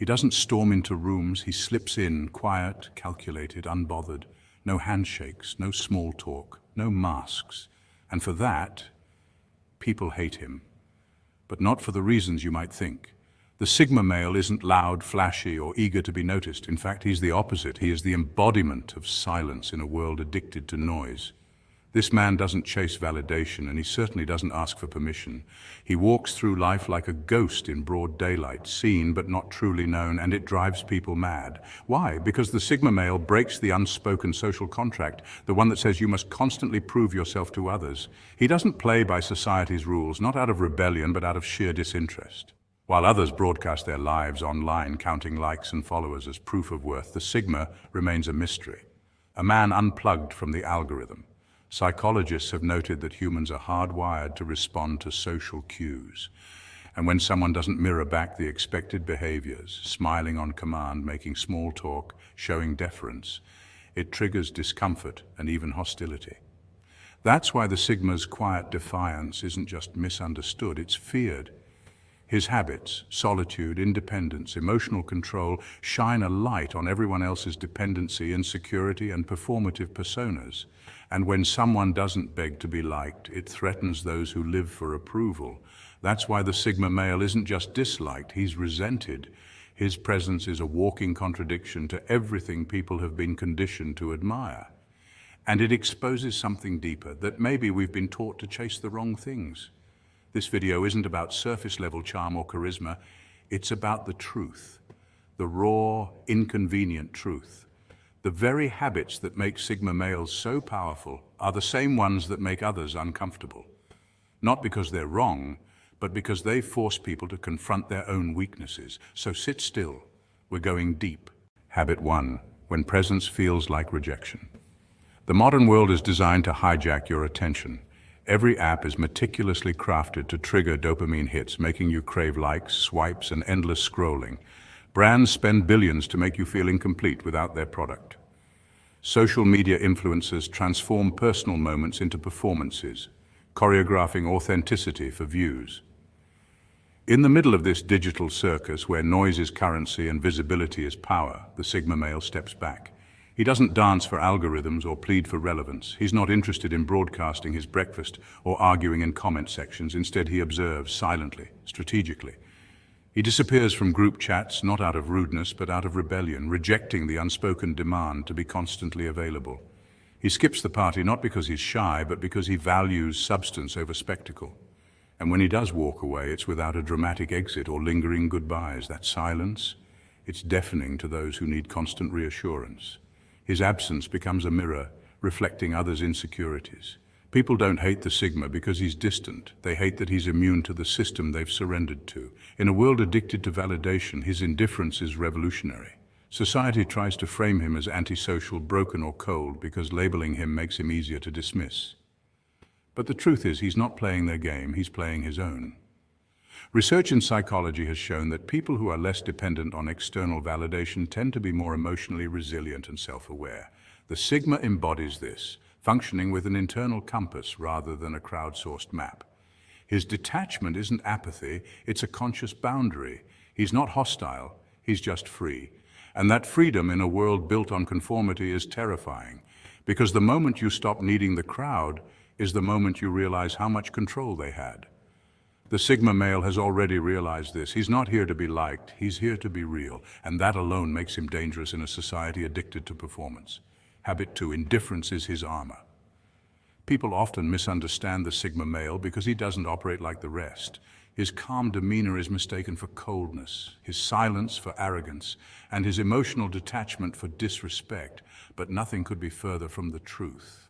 He doesn't storm into rooms, he slips in, quiet, calculated, unbothered. No handshakes, no small talk, no masks. And for that, people hate him. But not for the reasons you might think. The Sigma male isn't loud, flashy, or eager to be noticed. In fact, he's the opposite. He is the embodiment of silence in a world addicted to noise. This man doesn't chase validation, and he certainly doesn't ask for permission. He walks through life like a ghost in broad daylight, seen but not truly known, and it drives people mad. Why? Because the Sigma male breaks the unspoken social contract, the one that says you must constantly prove yourself to others. He doesn't play by society's rules, not out of rebellion, but out of sheer disinterest. While others broadcast their lives online, counting likes and followers as proof of worth, the Sigma remains a mystery, a man unplugged from the algorithm. Psychologists have noted that humans are hardwired to respond to social cues. And when someone doesn't mirror back the expected behaviors, smiling on command, making small talk, showing deference, it triggers discomfort and even hostility. That's why the Sigma's quiet defiance isn't just misunderstood, it's feared. His habits, solitude, independence, emotional control, shine a light on everyone else's dependency, insecurity, and performative personas. And when someone doesn't beg to be liked, it threatens those who live for approval. That's why the Sigma male isn't just disliked, he's resented. His presence is a walking contradiction to everything people have been conditioned to admire. And it exposes something deeper, that maybe we've been taught to chase the wrong things. This video isn't about surface-level charm or charisma, it's about the truth, the raw, inconvenient truth. The very habits that make Sigma males so powerful are the same ones that make others uncomfortable. Not because they're wrong, but because they force people to confront their own weaknesses. So sit still, we're going deep. Habit 1, when presence feels like rejection. The modern world is designed to hijack your attention. Every app is meticulously crafted to trigger dopamine hits, making you crave likes, swipes, and endless scrolling. Brands spend billions to make you feel incomplete without their product. Social media influencers transform personal moments into performances, choreographing authenticity for views. In the middle of this digital circus, where noise is currency and visibility is power, the Sigma male steps back. He doesn't dance for algorithms or plead for relevance. He's not interested in broadcasting his breakfast or arguing in comment sections. Instead, he observes silently, strategically. He disappears from group chats, not out of rudeness, but out of rebellion, rejecting the unspoken demand to be constantly available. He skips the party not because he's shy, but because he values substance over spectacle. And when he does walk away, it's without a dramatic exit or lingering goodbyes. That silence, it's deafening to those who need constant reassurance. His absence becomes a mirror, reflecting others' insecurities. People don't hate the Sigma because he's distant. They hate that he's immune to the system they've surrendered to. In a world addicted to validation, his indifference is revolutionary. Society tries to frame him as antisocial, broken, or cold because labeling him makes him easier to dismiss. But the truth is, he's not playing their game, he's playing his own. Research in psychology has shown that people who are less dependent on external validation tend to be more emotionally resilient and self-aware. The Sigma embodies this, functioning with an internal compass rather than a crowdsourced map. His detachment isn't apathy, it's a conscious boundary. He's not hostile, he's just free. And that freedom in a world built on conformity is terrifying, because the moment you stop needing the crowd is the moment you realize how much control they had. The Sigma male has already realized this. He's not here to be liked, he's here to be real, and that alone makes him dangerous in a society addicted to performance. Habit 2, indifference is his armor. People often misunderstand the Sigma male because he doesn't operate like the rest. His calm demeanor is mistaken for coldness, his silence for arrogance, and his emotional detachment for disrespect, but nothing could be further from the truth.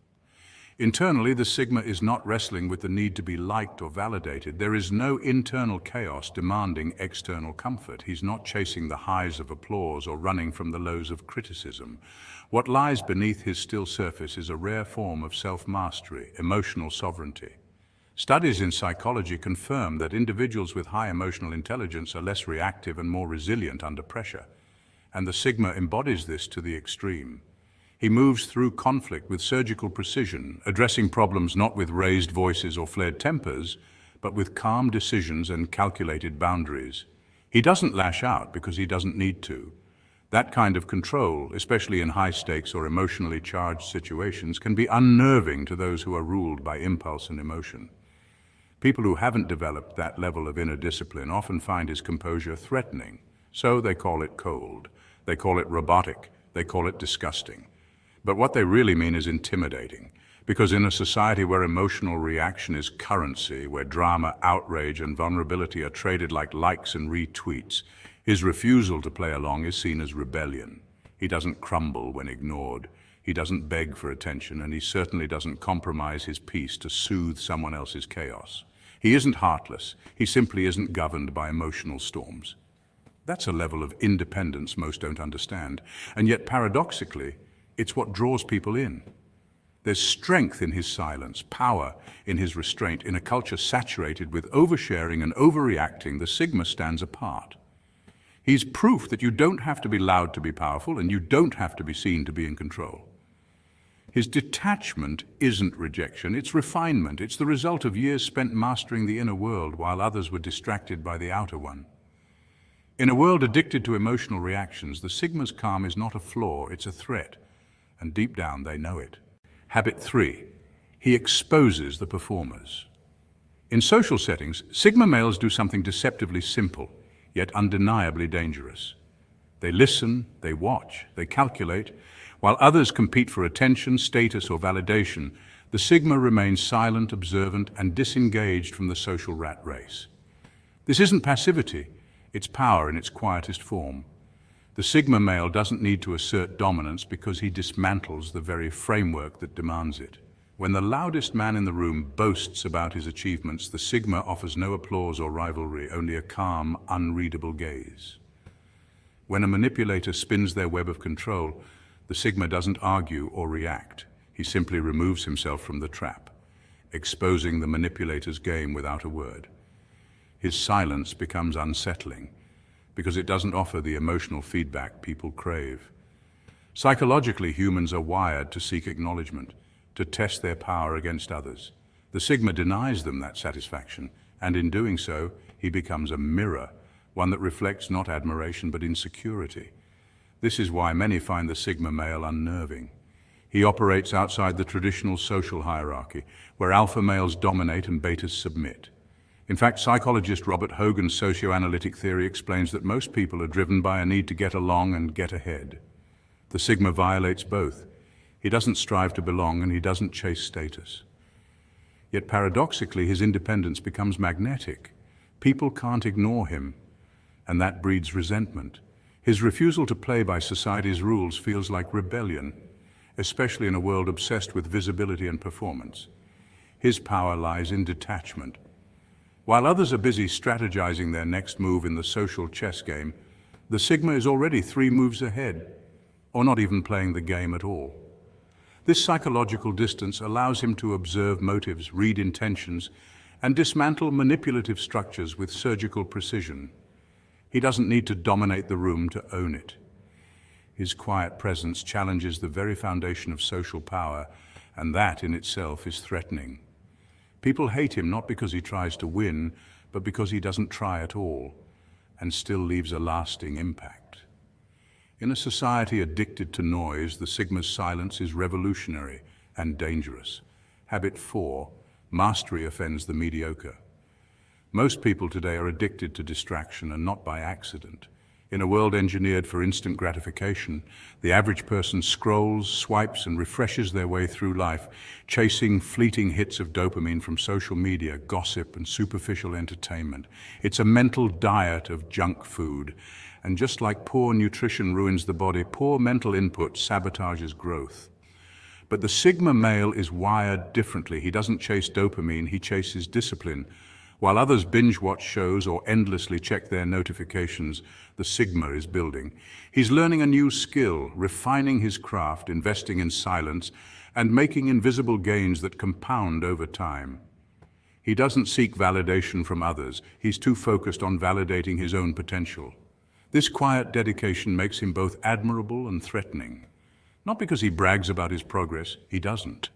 Internally, the Sigma is not wrestling with the need to be liked or validated. There is no internal chaos demanding external comfort. He's not chasing the highs of applause or running from the lows of criticism. What lies beneath his still surface is a rare form of self-mastery, emotional sovereignty. Studies in psychology confirm that individuals with high emotional intelligence are less reactive and more resilient under pressure. And the Sigma embodies this to the extreme. He moves through conflict with surgical precision, addressing problems not with raised voices or flared tempers, but with calm decisions and calculated boundaries. He doesn't lash out because he doesn't need to. That kind of control, especially in high-stakes or emotionally charged situations, can be unnerving to those who are ruled by impulse and emotion. People who haven't developed that level of inner discipline often find his composure threatening, so they call it cold, they call it robotic, they call it disgusting. But what they really mean is intimidating, because in a society where emotional reaction is currency, where drama, outrage, and vulnerability are traded like likes and retweets, his refusal to play along is seen as rebellion. He doesn't crumble when ignored. He doesn't beg for attention, and he certainly doesn't compromise his peace to soothe someone else's chaos. He isn't heartless. He simply isn't governed by emotional storms. That's a level of independence most don't understand, and yet paradoxically, it's what draws people in. There's strength in his silence, power in his restraint. In a culture saturated with oversharing and overreacting, the Sigma stands apart. He's proof that you don't have to be loud to be powerful, and you don't have to be seen to be in control. His detachment isn't rejection, it's refinement. It's the result of years spent mastering the inner world while others were distracted by the outer one. In a world addicted to emotional reactions, the Sigma's calm is not a flaw, it's a threat, and deep down they know it. Habit 3. He exposes the performers. In social settings, Sigma males do something deceptively simple, yet undeniably dangerous. They listen, they watch, they calculate. While others compete for attention, status, or validation, the Sigma remains silent, observant, and disengaged from the social rat race. This isn't passivity, it's power in its quietest form. The Sigma male doesn't need to assert dominance because he dismantles the very framework that demands it. When the loudest man in the room boasts about his achievements, the Sigma offers no applause or rivalry, only a calm, unreadable gaze. When a manipulator spins their web of control, the Sigma doesn't argue or react. He simply removes himself from the trap, exposing the manipulator's game without a word. His silence becomes unsettling because it doesn't offer the emotional feedback people crave. Psychologically, humans are wired to seek acknowledgement, to test their power against others. The Sigma denies them that satisfaction, and in doing so, he becomes a mirror, one that reflects not admiration but insecurity. This is why many find the Sigma male unnerving. He operates outside the traditional social hierarchy, where alpha males dominate and betas submit. In fact, psychologist Robert Hogan's socioanalytic theory explains that most people are driven by a need to get along and get ahead. The Sigma violates both. He doesn't strive to belong, and he doesn't chase status. Yet paradoxically, his independence becomes magnetic. People can't ignore him, and that breeds resentment. His refusal to play by society's rules feels like rebellion, especially in a world obsessed with visibility and performance. His power lies in detachment. While others are busy strategizing their next move in the social chess game, the Sigma is already 3 moves ahead, or not even playing the game at all. This psychological distance allows him to observe motives, read intentions, and dismantle manipulative structures with surgical precision. He doesn't need to dominate the room to own it. His quiet presence challenges the very foundation of social power, and that in itself is threatening. People hate him not because he tries to win, but because he doesn't try at all, and still leaves a lasting impact. In a society addicted to noise, the Sigma's silence is revolutionary and dangerous. Habit 4. Mastery offends the mediocre. Most people today are addicted to distraction, and not by accident. In a world engineered for instant gratification, the average person scrolls, swipes, and refreshes their way through life, chasing fleeting hits of dopamine from social media, gossip, and superficial entertainment. It's a mental diet of junk food. And just like poor nutrition ruins the body, poor mental input sabotages growth. But the Sigma male is wired differently. He doesn't chase dopamine, he chases discipline. While others binge-watch shows or endlessly check their notifications, the Sigma is building. He's learning a new skill, refining his craft, investing in silence, and making invisible gains that compound over time. He doesn't seek validation from others. He's too focused on validating his own potential. This quiet dedication makes him both admirable and threatening. Not because he brags about his progress, he doesn't.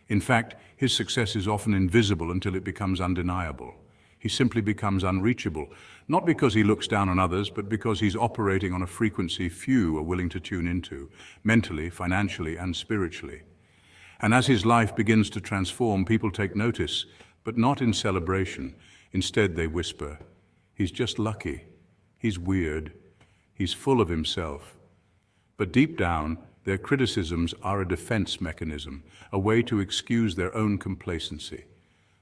In fact, his success is often invisible until it becomes undeniable. He simply becomes unreachable, not because he looks down on others, but because he's operating on a frequency few are willing to tune into, mentally, financially, and spiritually. And as his life begins to transform, people take notice, but not in celebration. Instead, they whisper, "He's just lucky. He's weird. He's full of himself." But deep down, their criticisms are a defense mechanism, a way to excuse their own complacency.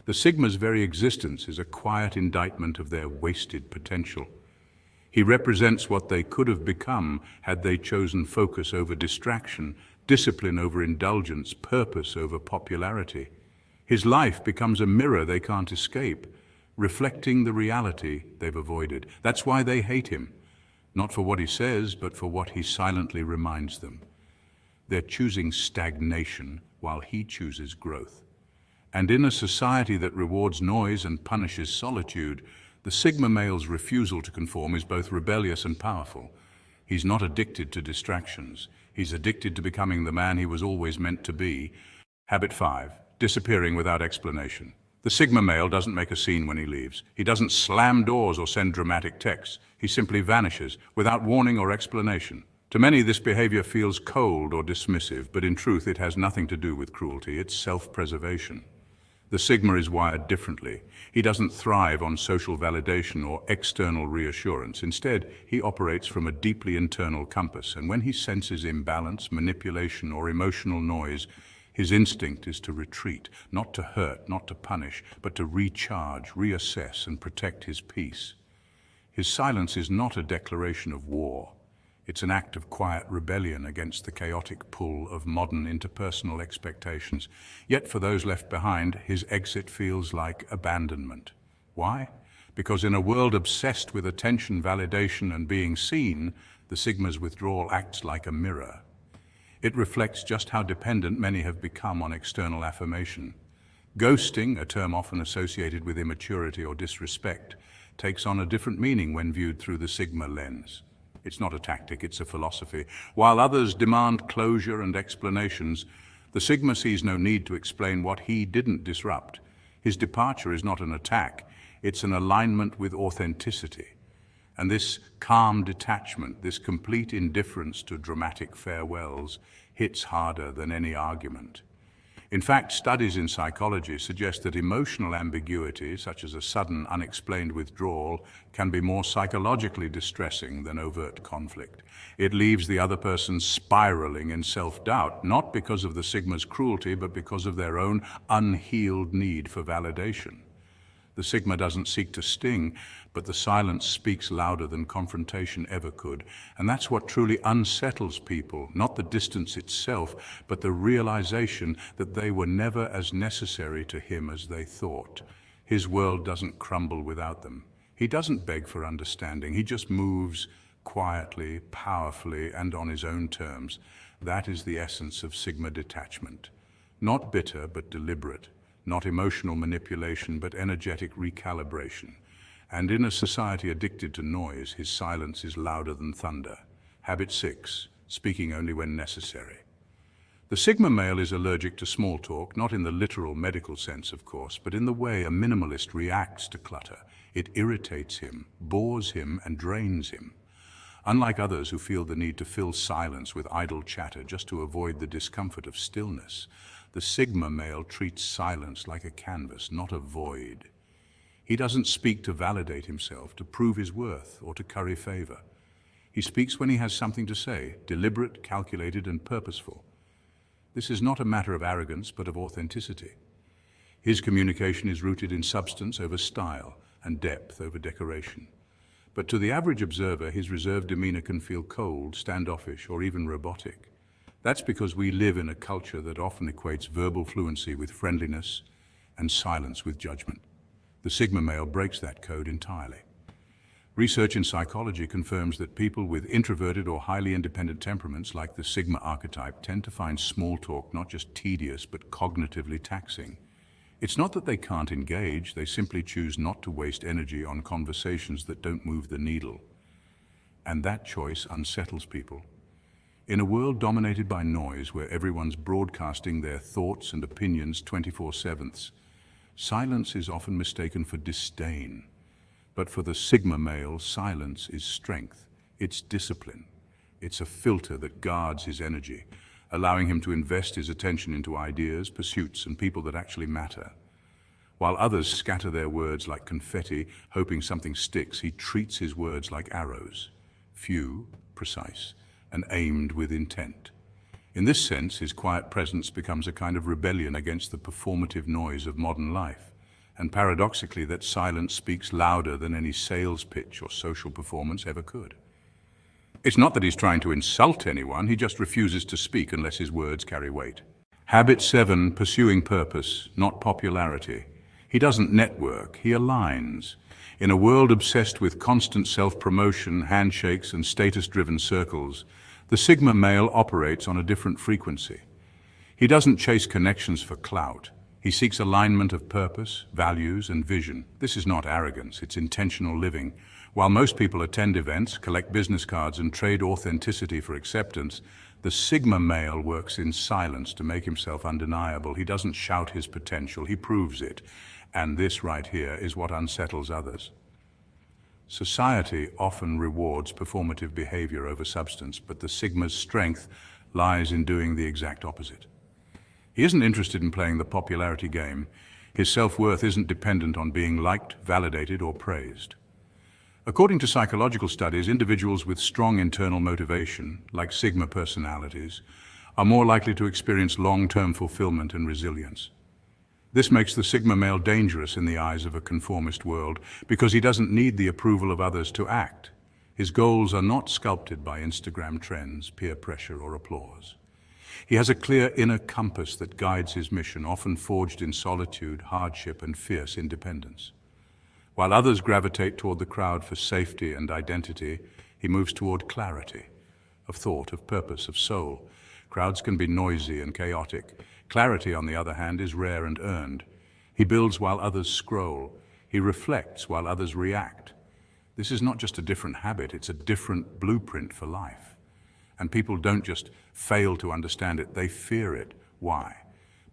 The Sigma's very existence is a quiet indictment of their wasted potential. He represents what they could have become had they chosen focus over distraction, discipline over indulgence, purpose over popularity. His life becomes a mirror they can't escape, reflecting the reality they've avoided. That's why they hate him, not for what he says, but for what he silently reminds them. They're choosing stagnation while he chooses growth. And in a society that rewards noise and punishes solitude, the Sigma male's refusal to conform is both rebellious and powerful. He's not addicted to distractions. He's addicted to becoming the man he was always meant to be. Habit 5, disappearing without explanation. The Sigma male doesn't make a scene when he leaves. He doesn't slam doors or send dramatic texts. He simply vanishes, without warning or explanation. To many, this behavior feels cold or dismissive, but in truth, it has nothing to do with cruelty. It's self-preservation. The Sigma is wired differently. He doesn't thrive on social validation or external reassurance. Instead, he operates from a deeply internal compass, and when he senses imbalance, manipulation, or emotional noise, his instinct is to retreat, not to hurt, not to punish, but to recharge, reassess, and protect his peace. His silence is not a declaration of war. It's an act of quiet rebellion against the chaotic pull of modern interpersonal expectations. Yet for those left behind, his exit feels like abandonment. Why? Because in a world obsessed with attention, validation, and being seen, the Sigma's withdrawal acts like a mirror. It reflects just how dependent many have become on external affirmation. Ghosting, a term often associated with immaturity or disrespect, takes on a different meaning when viewed through the Sigma lens. It's not a tactic, it's a philosophy. While others demand closure and explanations, the Sigma sees no need to explain what he didn't disrupt. His departure is not an attack, it's an alignment with authenticity. And this calm detachment, this complete indifference to dramatic farewells, hits harder than any argument. In fact, studies in psychology suggest that emotional ambiguity, such as a sudden, unexplained withdrawal, can be more psychologically distressing than overt conflict. It leaves the other person spiraling in self-doubt, not because of the Sigma's cruelty, but because of their own unhealed need for validation. The Sigma doesn't seek to sting, but the silence speaks louder than confrontation ever could. And that's what truly unsettles people, not the distance itself, but the realization that they were never as necessary to him as they thought. His world doesn't crumble without them. He doesn't beg for understanding. He just moves quietly, powerfully, and on his own terms. That is the essence of Sigma detachment. Not bitter, but deliberate. Not emotional manipulation, but energetic recalibration. And in a society addicted to noise, his silence is louder than thunder. Habit 6, speaking only when necessary. The Sigma male is allergic to small talk, not in the literal medical sense, of course, but in the way a minimalist reacts to clutter. It irritates him, bores him, and drains him. Unlike others who feel the need to fill silence with idle chatter just to avoid the discomfort of stillness, the Sigma male treats silence like a canvas, not a void. He doesn't speak to validate himself, to prove his worth, or to curry favor. He speaks when he has something to say, deliberate, calculated, and purposeful. This is not a matter of arrogance, but of authenticity. His communication is rooted in substance over style and depth over decoration. But to the average observer, his reserved demeanor can feel cold, standoffish, or even robotic. That's because we live in a culture that often equates verbal fluency with friendliness and silence with judgment. The Sigma male breaks that code entirely. Research in psychology confirms that people with introverted or highly independent temperaments, like the Sigma archetype, tend to find small talk not just tedious but cognitively taxing. It's not that they can't engage, they simply choose not to waste energy on conversations that don't move the needle. And that choice unsettles people. In a world dominated by noise, where everyone's broadcasting their thoughts and opinions 24/7, Silence is often mistaken for disdain. But for the Sigma male, silence is strength. It's discipline. It's a filter that guards his energy, allowing him to invest his attention into ideas, pursuits, and people that actually matter. While others scatter their words like confetti, hoping something sticks, he treats his words like arrows, few, precise, and aimed with intent. In this sense, his quiet presence becomes a kind of rebellion against the performative noise of modern life. And paradoxically, that silence speaks louder than any sales pitch or social performance ever could. It's not that he's trying to insult anyone, he just refuses to speak unless his words carry weight. Habit 7, pursuing purpose, not popularity. He doesn't network, he aligns. In a world obsessed with constant self-promotion, handshakes, and status-driven circles, the Sigma male operates on a different frequency. He doesn't chase connections for clout. He seeks alignment of purpose, values, and vision. This is not arrogance, it's intentional living. While most people attend events, collect business cards, and trade authenticity for acceptance, the Sigma male works in silence to make himself undeniable. He doesn't shout his potential, he proves it. And this right here is what unsettles others. Society often rewards performative behavior over substance, but the Sigma's strength lies in doing the exact opposite. He isn't interested in playing the popularity game. His self-worth isn't dependent on being liked, validated, or praised. According to psychological studies, individuals with strong internal motivation, like Sigma personalities, are more likely to experience long-term fulfillment and resilience. This makes the Sigma male dangerous in the eyes of a conformist world because he doesn't need the approval of others to act. His goals are not sculpted by Instagram trends, peer pressure, or applause. He has a clear inner compass that guides his mission, often forged in solitude, hardship, and fierce independence. While others gravitate toward the crowd for safety and identity, he moves toward clarity, of thought, of purpose, of soul. Crowds can be noisy and chaotic. Clarity, on the other hand, is rare and earned. He builds while others scroll. He reflects while others react. This is not just a different habit, it's a different blueprint for life. And people don't just fail to understand it, they fear it. Why?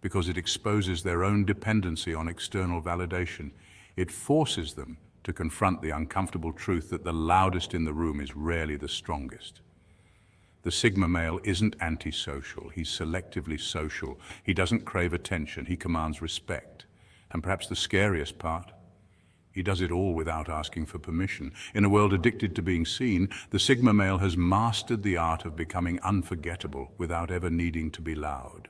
Because it exposes their own dependency on external validation. It forces them to confront the uncomfortable truth that the loudest in the room is rarely the strongest. The Sigma male isn't antisocial, he's selectively social. He doesn't crave attention, he commands respect. And perhaps the scariest part, he does it all without asking for permission. In a world addicted to being seen, the Sigma male has mastered the art of becoming unforgettable without ever needing to be loud.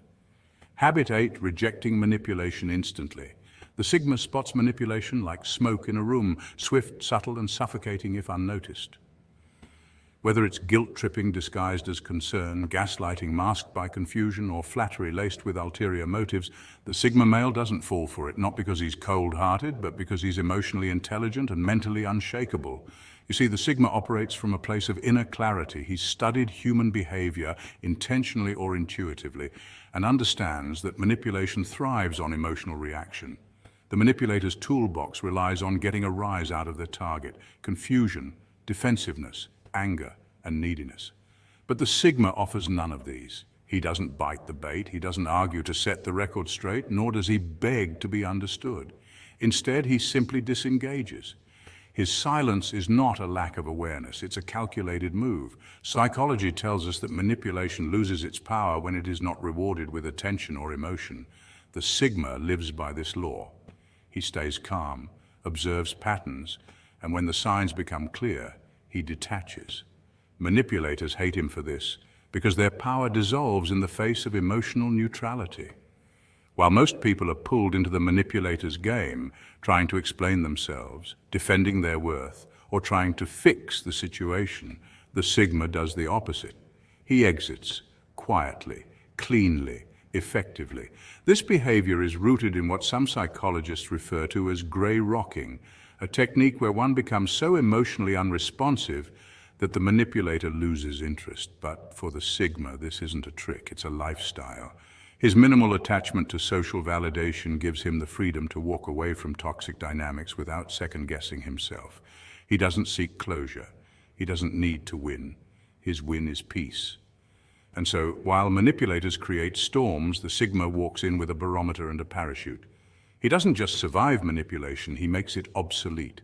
Habit 8, rejecting manipulation instantly. The Sigma spots manipulation like smoke in a room, swift, subtle, and suffocating if unnoticed. Whether it's guilt-tripping disguised as concern, gaslighting masked by confusion, or flattery laced with ulterior motives, the Sigma male doesn't fall for it, not because he's cold-hearted, but because he's emotionally intelligent and mentally unshakable. You see, the Sigma operates from a place of inner clarity. He's studied human behavior, intentionally or intuitively, and understands that manipulation thrives on emotional reaction. The manipulator's toolbox relies on getting a rise out of their target: confusion, defensiveness, anger, and neediness. But the Sigma offers none of these. He doesn't bite the bait, he doesn't argue to set the record straight, nor does he beg to be understood. Instead, he simply disengages. His silence is not a lack of awareness, it's a calculated move. Psychology tells us that manipulation loses its power when it is not rewarded with attention or emotion. The Sigma lives by this law. He stays calm, observes patterns, and when the signs become clear, he detaches. Manipulators hate him for this, because their power dissolves in the face of emotional neutrality. While most people are pulled into the manipulator's game, trying to explain themselves, defending their worth, or trying to fix the situation, the Sigma does the opposite. He exits, quietly, cleanly, effectively. This behavior is rooted in what some psychologists refer to as gray rocking, a technique where one becomes so emotionally unresponsive that the manipulator loses interest. But for the Sigma, this isn't a trick, it's a lifestyle. His minimal attachment to social validation gives him the freedom to walk away from toxic dynamics without second-guessing himself. He doesn't seek closure. He doesn't need to win. His win is peace. And so, while manipulators create storms, the Sigma walks in with a barometer and a parachute. He doesn't just survive manipulation, he makes it obsolete.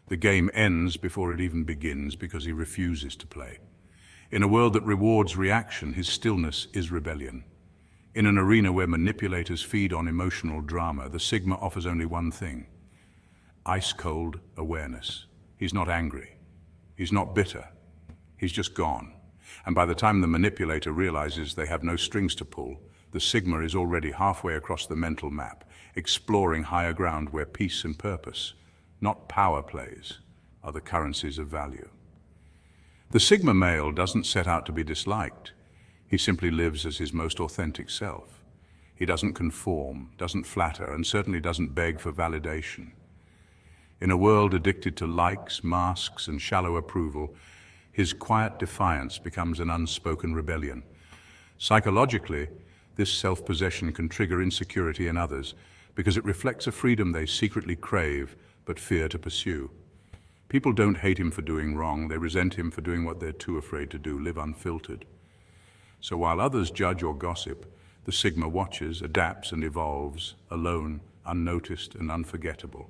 The game ends before it even begins because he refuses to play. In a world that rewards reaction, his stillness is rebellion. In an arena where manipulators feed on emotional drama, the Sigma offers only one thing: ice-cold awareness. He's not angry. He's not bitter. He's just gone. And by the time the manipulator realizes they have no strings to pull, the Sigma is already halfway across the mental map, exploring higher ground where peace and purpose, not power plays, are the currencies of value. The Sigma male doesn't set out to be disliked. He simply lives as his most authentic self. He doesn't conform, doesn't flatter, and certainly doesn't beg for validation. In a world addicted to likes, masks, and shallow approval, his quiet defiance becomes an unspoken rebellion. Psychologically, this self-possession can trigger insecurity in others because it reflects a freedom they secretly crave but fear to pursue. People don't hate him for doing wrong, they resent him for doing what they're too afraid to do, live unfiltered. So while others judge or gossip, the Sigma watches, adapts, and evolves, alone, unnoticed, and unforgettable.